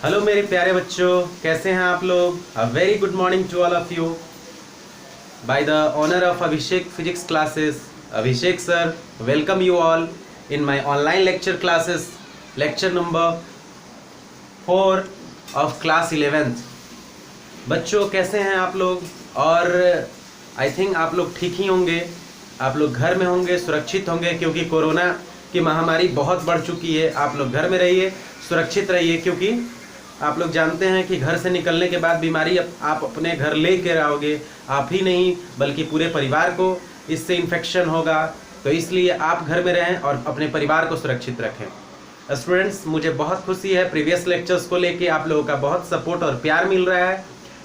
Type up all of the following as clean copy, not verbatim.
Hello मेरे प्यारे बच्चों, कैसे हैं आप लोग। A very good morning to all of you. By the honour of Abhishek physics classes, Abhishek sir welcome you all in my online lecture classes, lecture number 4 of class 11th। बच्चों कैसे हैं आप लोग। और आई थिंक आप लोग ठीक ही होंगे, आप लोग घर में होंगे, सुरक्षित होंगे, क्योंकि कोरोना की महामारी बहुत बढ़ चुकी है। आप लोग घर में रहिए, सुरक्षित रहिए, क्योंकि आप लोग जानते हैं कि घर से निकलने के बाद बीमारी आप अपने घर ले कर आओगे। आप ही नहीं बल्कि पूरे परिवार को इससे इन्फेक्शन होगा, तो इसलिए आप घर में रहें और अपने परिवार को सुरक्षित रखें। स्टूडेंट्स, मुझे बहुत खुशी है, प्रीवियस लेक्चर्स को लेके आप लोगों का बहुत सपोर्ट और प्यार मिल रहा है।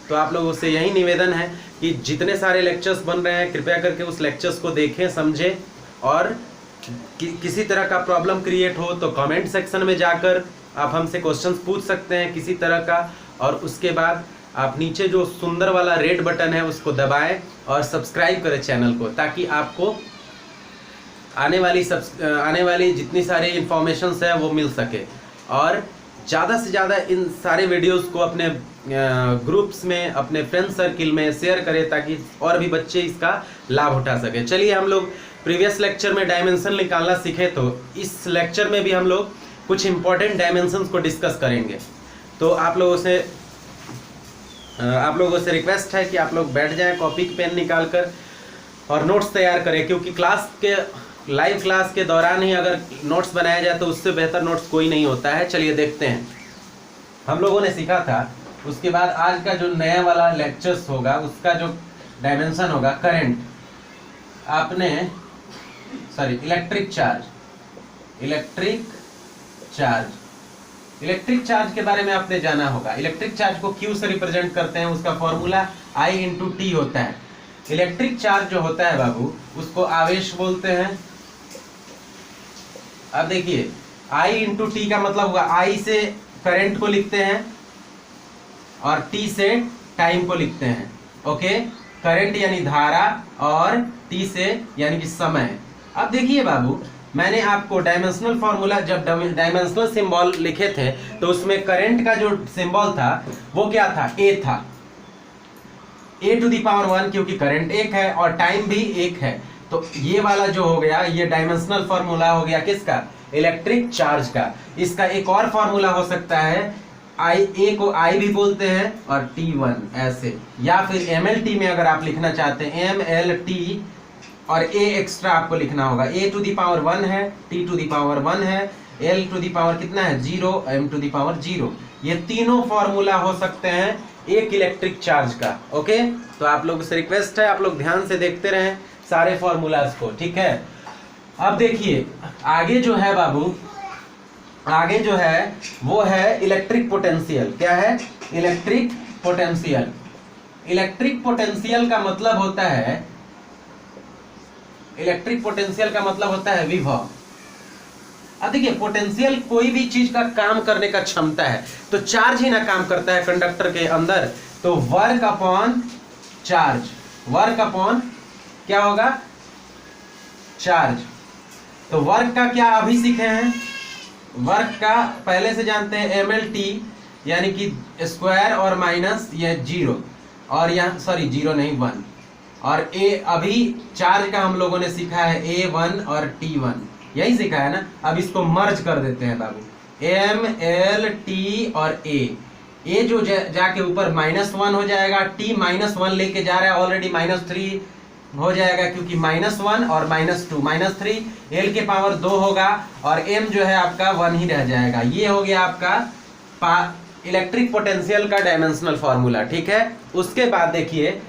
तो आप लोगों से यही निवेदन है कि जितने सारे लेक्चर्स बन रहे हैं, कृपया करके उस लेक्चर्स को देखें, समझें, और किसी तरह का प्रॉब्लम क्रिएट हो तो कमेंट सेक्शन में जाकर आप हमसे क्वेश्चंस पूछ सकते हैं किसी तरह का। और उसके बाद आप नीचे जो सुंदर वाला रेड बटन है उसको दबाएं और सब्सक्राइब करें चैनल को, ताकि आपको आने वाली जितनी सारी इंफॉर्मेशंस है वो मिल सके। और ज़्यादा से ज़्यादा इन सारे वीडियोस को अपने ग्रुप्स में, अपने फ्रेंड सर्किल में शेयर करें, ताकि और भी बच्चे इसका लाभ उठा सके। चलिए, हम लोग प्रीवियस लेक्चर में डायमेंशन निकालना सीखे, तो इस लेक्चर में भी हम लोग कुछ इंपॉर्टेंट डायमेंशंस को डिस्कस करेंगे। तो आप लोगों से रिक्वेस्ट है कि आप लोग बैठ जाएं, कॉपी पेन निकाल कर और नोट्स तैयार करें, क्योंकि लाइव क्लास के दौरान ही अगर नोट्स बनाया जाए तो उससे बेहतर नोट्स कोई नहीं होता है। चलिए देखते हैं, हम लोगों ने सीखा था। उसके बाद आज का जो नया वाला लेक्चर्स होगा उसका जो डायमेंशन होगा करंट, इलेक्ट्रिक चार्ज के बारे में आपने जाना होगा। इलेक्ट्रिक चार्ज को क्यू से रिप्रेजेंट करते हैं, उसका फॉर्मूला I × T होता है। इलेक्ट्रिक चार्ज जो होता है बाबू, उसको आवेश बोलते हैं। अब देखिए, I × T का मतलब होगा, I से करंट को लिखते हैं और T से टाइम को लिखते हैं। ओके, करंट यानी धारा और T से यानी कि समय। अब देखिए बाबू, मैंने आपको डायमेंशनल फॉर्मूला, जब डायमेंशनल सिंबल लिखे थे तो उसमें करंट का जो सिंबल था वो क्या था, A था, A⁴ क्योंकि करंट एक है और टाइम भी एक है। तो ये वाला जो हो गया, ये डायमेंशनल फॉर्मूला हो गया किसका, इलेक्ट्रिक चार्ज का। इसका एक और फॉर्मूला हो सकता है, A को I भी बोलते हैं और T1 ऐसे, या फिर MLT में अगर आप लिखना चाहते हैं MLT, और A एक्स्ट्रा आपको लिखना होगा। A⁴ है, T⁴ है, L⁴ कितना है 0, M⁴0। ये तीनों फॉर्मूला हो सकते हैं एक इलेक्ट्रिक चार्ज का। ओके, तो आप लोगों से रिक्वेस्ट है, आप लोग ध्यान से देखते रहें सारे फॉर्मूलाज को, ठीक है। अब देखिए, आगे जो है बाबू, आगे जो है वो है इलेक्ट्रिक पोटेंशियल। क्या है, इलेक्ट्रिक पोटेंशियल। इलेक्ट्रिक पोटेंशियल का मतलब होता है, इलेक्ट्रिक पोटेंशियल का मतलब होता है विभव। अब देखिए, पोटेंशियल कोई भी चीज का काम करने का क्षमता है। तो चार्ज ही ना काम करता है कंडक्टर के अंदर, तो work upon charge, work upon क्या होगा, चार्ज। तो वर्क का क्या अभी सीखे हैं, वर्क का पहले से जानते हैं, MLT यानी कि स्क्वायर और माइनस ये 0, और यहाँ सॉरी 0 नहीं 1, और A अभी चार्ज का हम लोगों ने सीखा है A1 और T1, यही सीखा है ना। अब इसको मर्ज कर देते हैं बाबू, MLT और A जो जाके ऊपर -1 हो जाएगा, T -1 लेके जा रहा है, ऑलरेडी -3 हो जाएगा, क्योंकि -1 और -2 -3, L के पावर 2 होगा, और M जो है आपका 1 ही रह जाएगा। ये हो गया आपका इलेक्ट्रिक पोटेंशियल का डायमेंशनल फॉर्मूला, ठीक है। उसके बाद देखिए,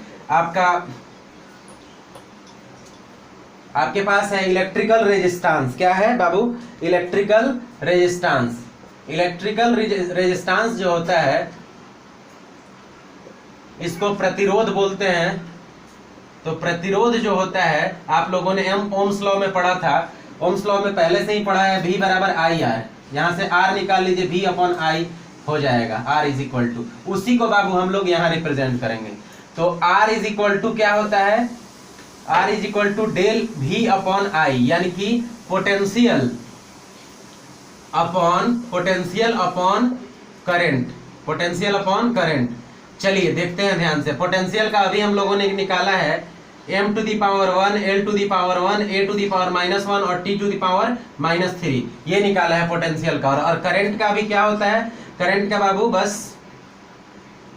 आपके पास है इलेक्ट्रिकल रेजिस्टेंस। क्या है बाबू, इलेक्ट्रिकल रेजिस्टेंस। इलेक्ट्रिकल रेजिस्टेंस जो होता है, इसको प्रतिरोध बोलते हैं। तो प्रतिरोध जो होता है, आप लोगों ने ओम्स लॉ में पढ़ा था, ओम्स लॉ में पहले से ही पढ़ा है, V = I है। यहां से R निकाल लीजिए, V/I हो जाएगा, R = उसी को बाबू हम लोग यहाँ रिप्रेजेंट करेंगे। तो R = क्या होता है, R = del V/I, यानी कि potential upon current, potential upon current. चलिए देखते हैं ध्यान से। पोटेंशियल का अभी हम लोगों ने निकाला है m to the power 1, l to the power 1, a to the power -1 और t टू दी पावर -3, ये निकाला है पोटेंशियल का। और करंट का भी क्या होता है? करंट का बाबू बस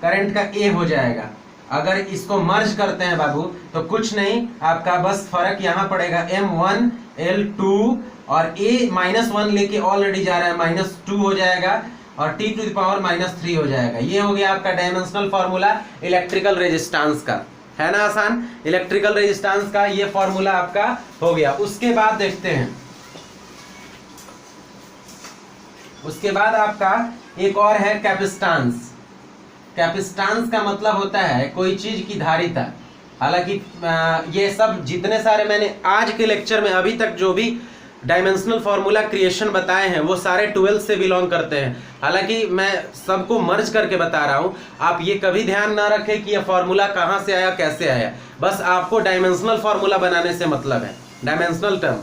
करंट का a हो जाएगा। अगर इसको मर्ज करते हैं बाबू तो कुछ नहीं, आपका बस फर्क यहाँ पड़ेगा, m1 l2 और a -1 लेके ऑलरेडी जा रहा है, -2 हो जाएगा और t टू द पावर -3 हो जाएगा। ये हो गया आपका डायमेंशनल फॉर्मूला इलेक्ट्रिकल रेजिस्टेंस का, है ना आसान? इलेक्ट्रिकल रेजिस्टेंस का ये फॉर्मूला आपका हो गया। उसके बाद देखते हैं, उसके बाद आपका एक और है कैपेसिटेंस। कैपेसिटेंस का मतलब होता है कोई चीज की धारिता। हालांकि ये सब जितने सारे मैंने आज के लेक्चर में अभी तक जो भी डायमेंशनल फार्मूला क्रिएशन बताए हैं वो सारे 12 से बिलोंग करते हैं। हालांकि मैं सबको मर्ज करके बता रहा हूं, आप ये कभी ध्यान ना रखें कि ये फार्मूला कहां से आया, कैसे आया। बस आपको डायमेंशनल फार्मूला बनाने से मतलब है। डायमेंशनल टर्म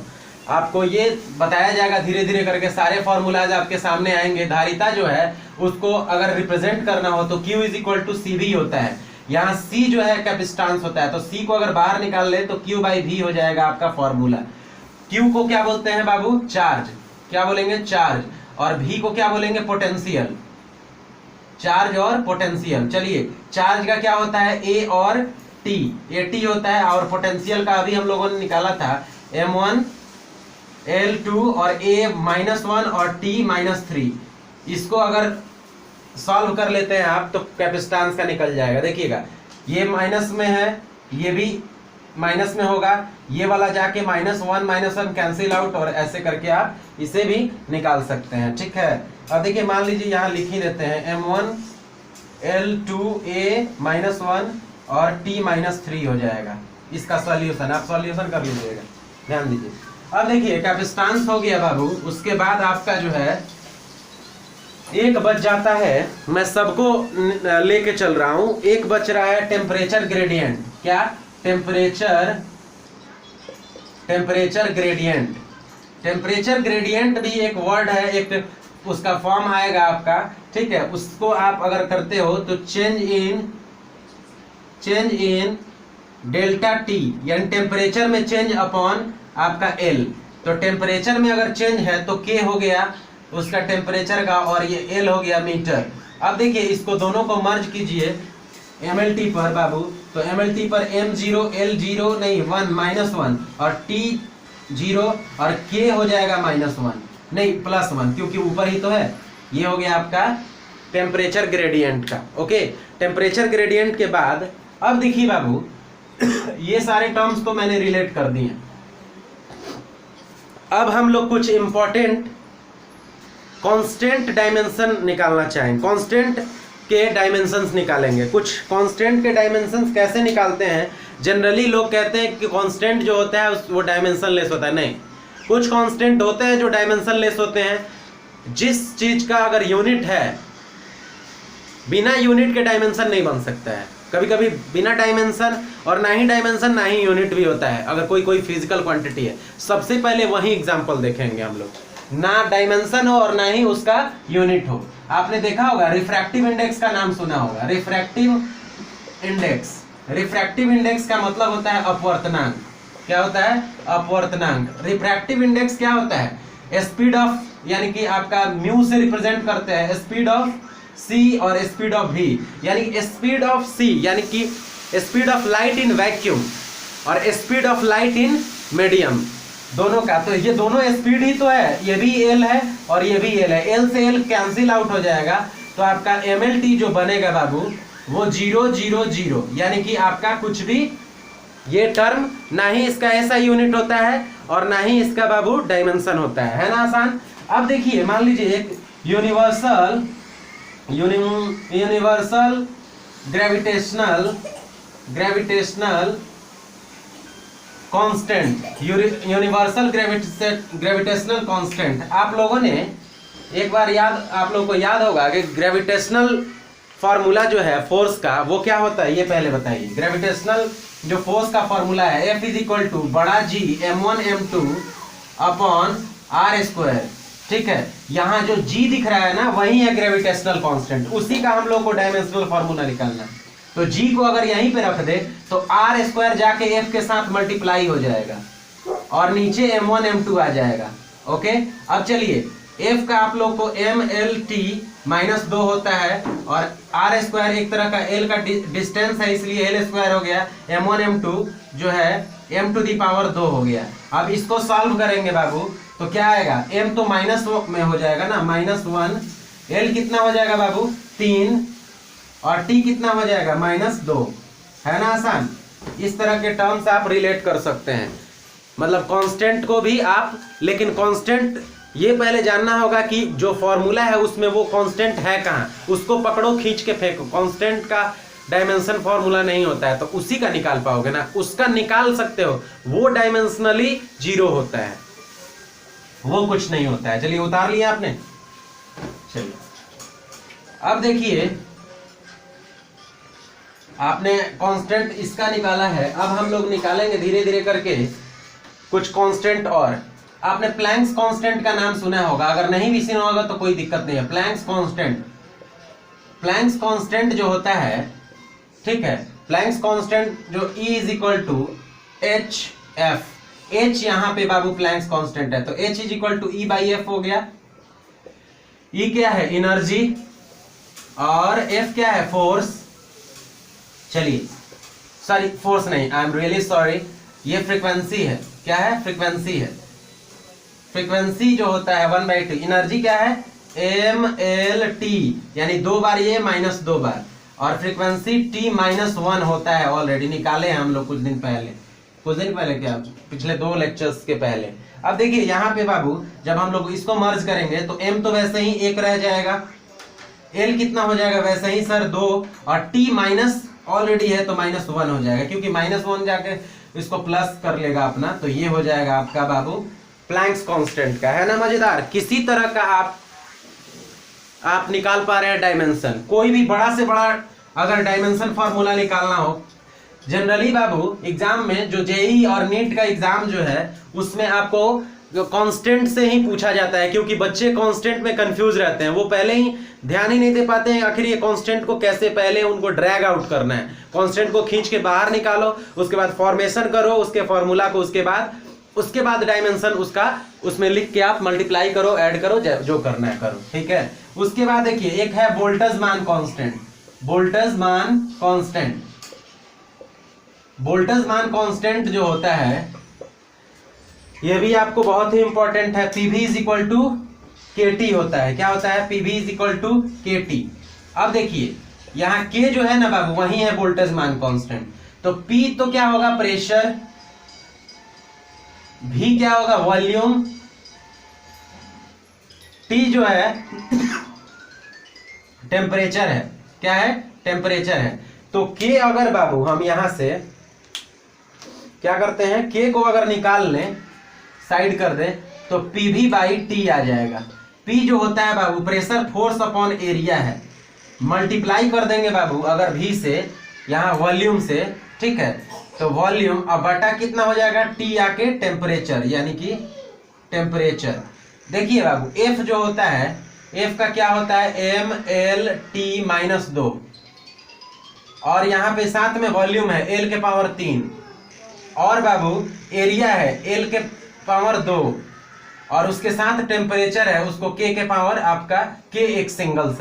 आपको ये बताया जाएगा धीरे धीरे करके, सारे फार्मूलाज आपके सामने आएंगे। धारिता जो है उसको अगर रिप्रेजेंट करना हो तो Q = CV होता है। यहाँ C जो है कैपेसिटेंस होता है, तो C को अगर बाहर निकाल ले तो Q/V हो जाएगा आपका फॉर्मूला। Q को क्या बोलते हैं बाबू? चार्ज। क्या बोलेंगे? चार्ज। और V को क्या बोलेंगे? पोटेंशियल। चार्ज और पोटेंशियल। चलिए, चार्ज का क्या होता है? A और T, AT होता है। और पोटेंशियल का अभी हम लोगों ने निकाला था M1 L2 और A-1 और T-3। इसको अगर सॉल्व कर लेते हैं आप तो कैपेसिटेंस का निकल जाएगा। देखिएगा, ये माइनस में है, ये भी माइनस में होगा, ये वाला जाके -1 कैंसिल आउट, और ऐसे करके आप इसे भी निकाल सकते हैं। ठीक है, अब देखिए मान लीजिए यहाँ लिख ही देते हैं M1 L2 A-1 और T-3 हो जाएगा इसका सॉल्यूशन। आप सॉल्यूशन कर लीजिएगा, ध्यान दीजिए। अब देखिए कैपेसिटेंस हो गया बाबू। उसके बाद आपका जो है एक बच जाता है, मैं सबको लेके चल रहा हूं, एक बच रहा है टेम्परेचर ग्रेडियंट। क्या? Temperature gradient. टेम्परेचर ग्रेडियंट भी एक वर्ड है, एक उसका फॉर्म आएगा आपका। ठीक है, उसको आप अगर करते हो तो चेंज इन डेल्टा टी, यानी टेम्परेचर में चेंज अपॉन आपका L। तो टेम्परेचर में अगर चेंज है तो K हो गया उसका टेम्परेचर का, और ये L हो गया मीटर। अब देखिए इसको दोनों को मर्ज कीजिए MLT पर बाबू, तो MLT पर M0 L0 नहीं 1 और T0 और K हो जाएगा -1 नहीं +1, क्योंकि ऊपर ही तो है। ये हो गया आपका टेम्परेचर ग्रेडियंट का। ओके, टेम्परेचर ग्रेडियंट के बाद अब देखिए बाबू ये सारे टर्म्स तो मैंने रिलेट कर दिए। अब हम लोग कुछ इंपॉर्टेंट कांस्टेंट डायमेंशन निकालना चाहें। कांस्टेंट के डायमेंशंस निकालेंगे। कुछ कांस्टेंट के डायमेंशंस कैसे निकालते हैं? जनरली लोग कहते हैं कि कांस्टेंट जो होता है वो डायमेंशन लेस होता है। नहीं, कुछ कांस्टेंट होते हैं जो डायमेंशन लेस होते हैं। जिस चीज का अगर यूनिट है, बिना यूनिट के डायमेंशन नहीं बन सकता है। कभी कभी बिना डायमेंशन और ना ही डायमेंशन ना ही यूनिट भी होता है, अगर कोई फिजिकल क्वांटिटी है। सबसे पहले वही एग्जांपल देखेंगे हम लोग, ना डायमेंशन हो और ना ही उसका यूनिट हो। आपने देखा होगा, रिफ्रैक्टिव इंडेक्स का नाम सुना होगा। रिफ्रैक्टिव इंडेक्स का मतलब होता है अपवर्तनांक। क्या होता है? अपवर्तनांक। रिफ्रैक्टिव इंडेक्स क्या होता है? स्पीड ऑफ, यानी कि आपका म्यू से रिप्रेजेंट करते हैं स्पीड ऑफ C और स्पीड ऑफ V, यानी स्पीड ऑफ C यानी कि speed of light in vacuum और speed of light in medium, दोनों का। तो ये दोनों स्पीड ही तो है, ये भी L है और ये भी L है। L से L कैंसिल आउट हो जाएगा, तो आपका MLT जो बनेगा बाबू वो 0 0 0, यानी कि आपका कुछ भी ये टर्म ना ही इसका ऐसा यूनिट होता है और ना ही इसका बाबू डायमेंशन होता है ना आसान? अब देखिए मान लीजिए एक universal gravitational constant, universal gravitational constant. आप लोगों ने एक बार आप लोगों को याद होगा कि ग्रेविटेशनल फार्मूला जो है फोर्स का वो क्या होता है, ये पहले बताइए। ग्रेविटेशनल जो फोर्स का फार्मूला है F = बड़ा G m1 m2 upon r²। ठीक है, यहाँ जो G दिख रहा है ना वही है ग्रेविटेशनल कांस्टेंट, उसी का हम लोग को डायमेंशनल फार्मूला निकालना है। तो G को अगर यहीं पे रख दे तो आर स्क्वायर जाके F के साथ मल्टीप्लाई हो जाएगा और नीचे M1 M2 आ जाएगा। ओके, अब चलिए F का आप लोग को MLT -2 होता है और आर स्क्वायर एक तरह का L का डिस्टेंस है इसलिए L स्क्वायर हो गया, M1 M2 जो है M⁻2 हो गया। अब इसको सॉल्व करेंगे बाबू तो क्या आएगा, M तो माइनस में हो जाएगा ना, -1, L कितना हो जाएगा बाबू 3 और T कितना हो जाएगा -2, है ना आसान। इस तरह के टर्म्स आप रिलेट कर सकते हैं, मतलब कांस्टेंट को भी आप, लेकिन कांस्टेंट ये पहले जानना होगा कि जो फॉर्मूला है उसमें वो कांस्टेंट है कहाँ, उसको पकड़ो खींच के फेंको। कांस्टेंट का डायमेंशन फॉर्मूला नहीं होता है तो उसी का निकाल पाओगे ना, उसका निकाल सकते हो, वो डायमेंशनली 0 होता है, वो कुछ नहीं होता है। चलिए उतार लिया आपने। चलिए अब देखिए आपने कांस्टेंट इसका निकाला है, अब हम लोग निकालेंगे धीरे धीरे करके कुछ कांस्टेंट और। आपने प्लैंक्स कांस्टेंट का नाम सुना होगा, अगर नहीं भी सुना होगा तो कोई दिक्कत नहीं है। प्लैंक्स कांस्टेंट जो होता है, ठीक है, प्लैंक्स कांस्टेंट जो E = hf, h यहाँ पे बाबू प्लैंक्स कांस्टेंट है तो h = E/f हो गया। E क्या है, एनर्जी, और F क्या है, फोर्स। चलिए सॉरी फोर्स नहीं, आई एम रियली सॉरी, ये फ्रीक्वेंसी है। क्या है, फ्रीक्वेंसी है। फ्रीक्वेंसी जो होता है 1/2, एनर्जी क्या है mLT, यानी 2 बार ये -2 बार, और फ्रीक्वेंसी T-1 होता है, ऑलरेडी निकाले हैं हम लोग कुछ दिन पहले क्या, पिछले 2 लेक्चर्स के पहले। अब देखिए यहाँ पे बाबू जब हम लोग इसको मर्ज करेंगे तो M तो वैसे ही 1 रह जाएगा, L कितना हो जाएगा वैसे ही सर 2, और T माइनस ऑलरेडी है तो -1 हो जाएगा, क्योंकि -1 जाके इसको प्लस कर लेगा अपना, तो ये हो जाएगा आपका बाबू प्लैंक्स कांस्टेंट का, है ना मजेदार। किसी तरह का आप निकाल पा रहे हैं डायमेंशन, कोई भी बड़ा से बड़ा अगर डायमेंशन फॉर्मूला निकालना हो। जनरली बाबू एग्जाम में जो जेई और नीट का एग्जाम जो है उसमें आपको कांस्टेंट से ही पूछा जाता है, क्योंकि बच्चे कांस्टेंट में कंफ्यूज रहते हैं, वो पहले ही ध्यान ही नहीं दे पाते हैं आखिर ये कांस्टेंट को कैसे पहले उनको ड्रैग आउट करना है। कांस्टेंट को खींच के बाहर निकालो, उसके बाद फॉर्मेशन करो उसके फॉर्मूला को, उसके बाद डायमेंशन उसका उसमें लिख के आप मल्टीप्लाई करो, ऐड करो, जो करना है करो, ठीक है। उसके बाद देखिए एक है बोल्ट्जमान कांस्टेंट। बोल्ट्जमान कांस्टेंट जो होता है यह भी आपको बहुत ही इंपॉर्टेंट है। PV = KT होता है। क्या होता है, PV = KT। अब देखिए यहाँ K जो है ना बाबू वही है बोल्ट्जमान कांस्टेंट, तो P तो क्या होगा, प्रेशर, V क्या होगा, वॉल्यूम, T जो है टेम्परेचर है। क्या है, टेम्परेचर है। तो K अगर बाबू हम यहां से क्या करते हैं, K को अगर निकाल लें, साइड कर दे, तो PV/T आ जाएगा। P जो होता है बाबू प्रेशर फोर्स अपॉन एरिया है, मल्टीप्लाई कर देंगे बाबू अगर V से, यहाँ वॉल्यूम से, ठीक है, तो वॉल्यूम अब बटा कितना हो जाएगा, T आके टेम्परेचर, यानी कि टेम्परेचर। देखिए बाबू F जो होता है, F का क्या होता है, mLT -2, और यहाँ पे साथ में वॉल्यूम है L के पावर 3, और बाबू एरिया है L के पावर 2, और उसके साथ टेम्परेचर है उसको K के पावर आपका K एक सिंगल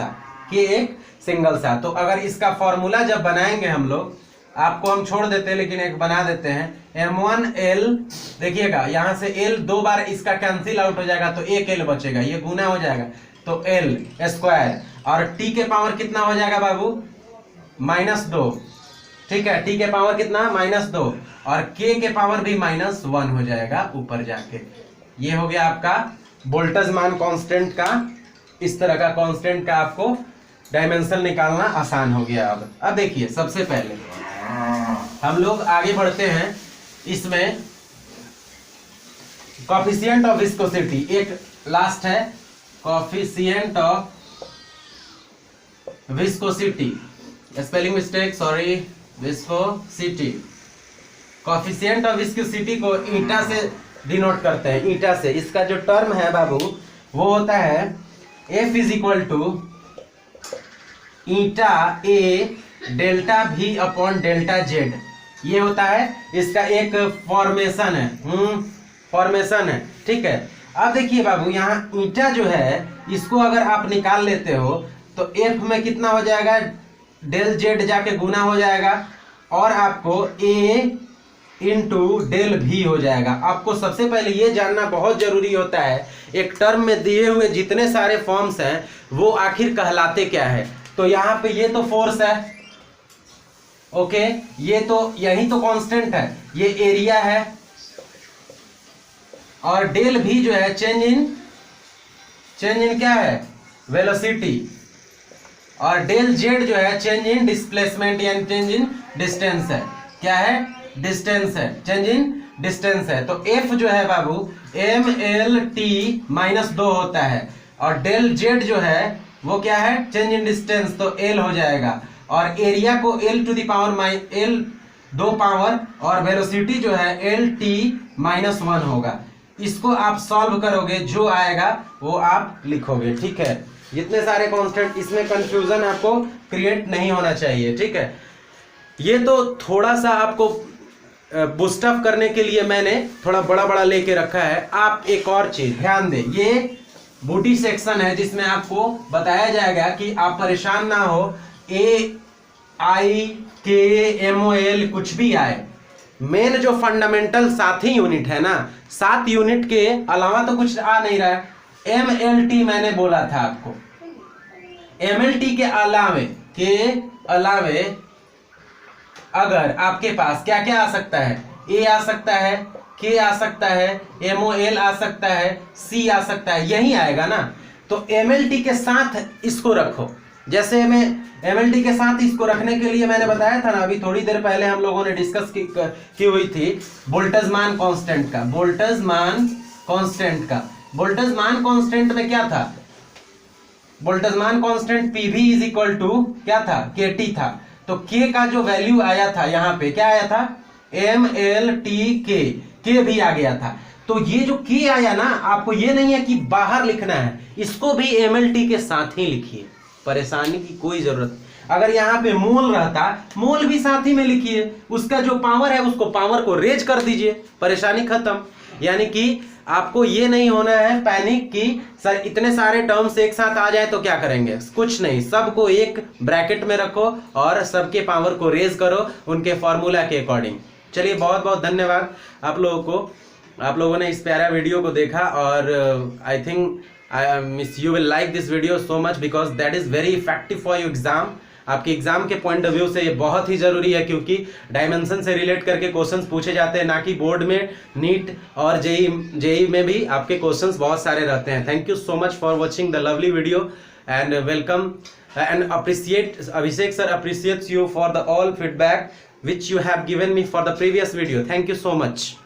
सा। तो अगर इसका फॉर्मूला जब बनाएंगे हम लोग, आपको हम छोड़ देते हैं लेकिन एक बना देते हैं, M1L, देखिएगा यहाँ से L 2 बार इसका कैंसिल आउट हो जाएगा तो एक L बचेगा, ये गुना हो जाएगा तो L², और T के पावर कितना हो जाएगा बाबू, -2, ठीक है, T के पावर कितना, -2, और K के पावर भी -1 हो जाएगा ऊपर जाके। ये हो गया आपका बोल्ट्जमान कांस्टेंट का, इस तरह का कांस्टेंट का आपको डायमेंशन निकालना आसान हो गया। अब देखिए सबसे पहले हम लोग आगे बढ़ते हैं, इसमें कोफिशिएंट ऑफ विस्कोसिटी एक लास्ट है, coefficient of viscosity, spelling mistake, sorry, viscosity. Coefficient of viscosity को ईटा से डिनोट करते हैं, ईटा से। इसका जो टर्म है बाबू वो होता है F is equal to eta A delta V upon delta Z। ये होता है इसका एक फॉर्मेशन है, फॉर्मेशन है, ठीक है। अब देखिए बाबू, यहाँ ईटा जो है इसको अगर आप निकाल लेते हो तो F में कितना हो जाएगा, डेल Z जाके गुना हो जाएगा और आपको A इंटू डेल V हो जाएगा। आपको सबसे पहले ये जानना बहुत जरूरी होता है एक टर्म में दिए हुए जितने सारे फॉर्म्स हैं वो आखिर कहलाते क्या है। तो यहाँ पे ये तो फोर्स है, ओके, ये तो यही तो कांस्टेंट है, ये एरिया है, और डेल V जो है चेंज इन क्या है, वेलोसिटी, और डेल Z जो है चेंज इन डिस्प्लेसमेंट यानी चेंज इन डिस्टेंस है। क्या है, डिस्टेंस है, चेंज इन डिस्टेंस है। तो F जो है बाबू mlt -2 होता है, और डेल Z जो है वो क्या है, चेंज इन डिस्टेंस, तो L हो जाएगा, और एरिया को L to the power L 2 power, और वेलोसिटी जो है LT -1 होगा। इसको आप सॉल्व करोगे, जो आएगा वो आप लिखोगे, ठीक है। जितने सारे कांस्टेंट, इसमें कंफ्यूजन आपको क्रिएट नहीं होना चाहिए, ठीक है। ये तो थोड़ा सा आपको बूस्टअप करने के लिए मैंने थोड़ा बड़ा बड़ा लेके रखा है। आप एक और चीज ध्यान दें, ये बूटी सेक्शन है जिसमें आपको बताया जाएगा कि आप परेशान ना हो, AIKMOL कुछ भी आए, मेन जो फंडामेंटल 7 ही यूनिट है ना, 7 यूनिट के अलावा तो कुछ आ नहीं रहा है। MLT मैंने बोला था आपको, MLT के अलावे अगर आपके पास क्या क्या आ सकता है, A आ सकता है, K आ सकता है, MOL आ सकता है, C आ सकता है, यही आएगा ना। तो MLT के साथ इसको रखो। जैसे मैं MLT के साथ इसको रखने के लिए मैंने बताया था ना, अभी थोड़ी देर पहले हम लोगों ने डिस्कस की हुई थी बोल्ट्जमान कांस्टेंट का। बोल्ट्जमान कांस्टेंट में क्या था, Boltzmann constant PV is equal to क्या था, KT था। तो K का जो वैल्यू आया था यहाँ पे क्या आया था, MLTK, K भी आ गया था। तो ये जो K आया ना, आपको ये नहीं है कि बाहर लिखना है, इसको भी MLT के साथ ही लिखिए, परेशानी की कोई जरूरत। अगर यहाँ पे मोल रहता, मोल भी साथ ही में लिखिए, उसका जो पावर है उसको पावर को रेज कर दीजिए, परेशानी खत्म। यानी कि आपको ये नहीं होना है पैनिक कि सर इतने सारे टर्म्स एक साथ आ जाए तो क्या करेंगे, कुछ नहीं, सबको एक ब्रैकेट में रखो और सबके पावर को रेज करो उनके फॉर्मूला के अकॉर्डिंग। चलिए, बहुत बहुत धन्यवाद आप लोगों को, आप लोगों ने इस प्यारा वीडियो को देखा, और I think you will like this video so much because that is very effective for your exam। आपके एग्जाम के पॉइंट ऑफ व्यू से ये बहुत ही जरूरी है, क्योंकि डायमेंशन से रिलेट करके क्वेश्चंस पूछे जाते हैं, ना कि बोर्ड में, नीट और जेई में भी आपके क्वेश्चंस बहुत सारे रहते हैं। Thank you so much for watching the lovely video and welcome and appreciate, Abhishek sir appreciates you for the all feedback which you have given me for the previous video। Thank you so much।